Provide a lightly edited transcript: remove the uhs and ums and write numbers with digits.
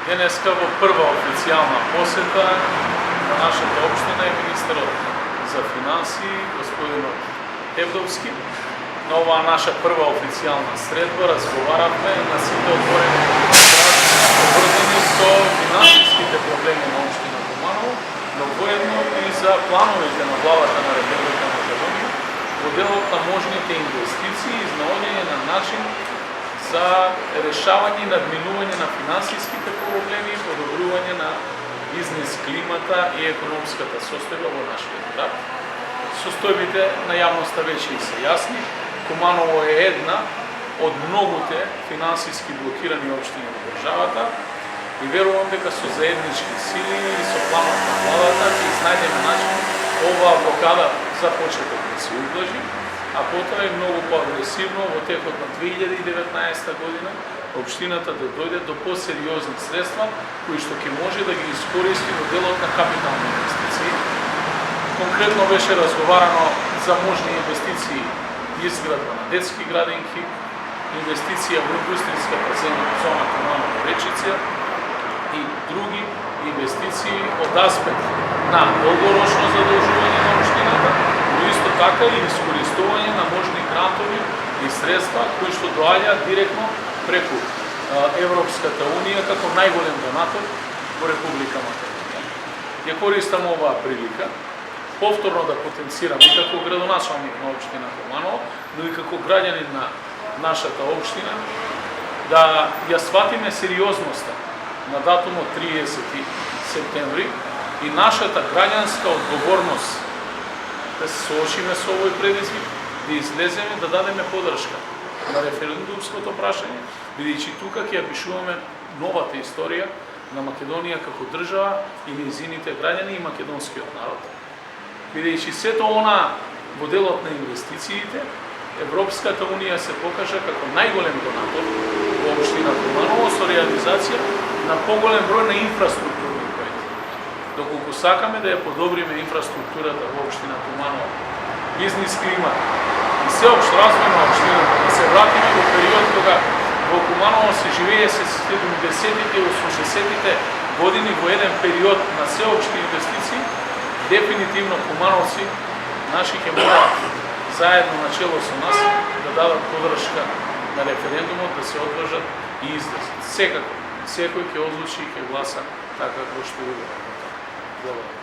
Денеска во прва официјална посета на нашата општина е министерот за финансии, господинот Евдовски. На оваа наша прва официјална средба разговаравме на сите отворени поврзани со финансиските проблеми на општина Куманово, но воедно и за плановите на главата на Република Македонија во делот на можните инвестиции и изнаоѓање на начин за решавање и надминување на финансиските проблеми и подобрување на бизнес климата и економската состојба во нашиот град. Состојбите на јавноста веќе се јасни. Куманово е една од многуте финансиски блокирани општини во државата и верувам дека со заеднички сили и со планот на владата ќе изнајдеме начин оваа блокада за почеток да се ублажи, а потоа и многу поагресивно во текот на 2019 година општината да дојде до посериозни средства кои што ќе може да ги искористи во делот на капитални инвестиции. Конкретно беше разговарано за можни инвестиции изградба на детски градинки, инвестиција во индустријската зона Куманово Речица и други инвестиции од аспект на долгорочно задолжување на општината, но исто така и искористување на можни грантови и средства кои што доаѓаат директно преку Европската унија како најголем донатор во Република Македонија. Ја користам оваа прилика повторно да потенцирам и како градоначалник на општина Куманово, но и како граѓанин на нашата општина, да ја сватиме сериозноста на датумот 30 септември и нашата граѓанска одговорност да се соочиме со овој предизвик, да излеземе, да дадеме подршка на референдумското прашање, бидејќи тука ќе ја пишуваме новата историја на Македонија како држава и нејзините граѓани и македонскиот народ. Бидејќи сето она во делот на инвестициите, Европската унија се покажа како најголем донатор во општина Куманово со реализација на поголем број на инфраструктурни проекти. Доколку сакаме да ја подобриме инфраструктурата во општина Куманово, бизнес климат и сеопшто развој на општината, да се вратиме во период кога во Куманово се живее се 70-тите и 80-тите години во еден период на сеопшти инвестиции, дефинитивно кумановци наши ќе мораат заедно начело со нас да дадат подршка на референдумот, да се одржат и излезат. Секако, секој ќе одлучи и ќе гласа така како што го. Благодарам.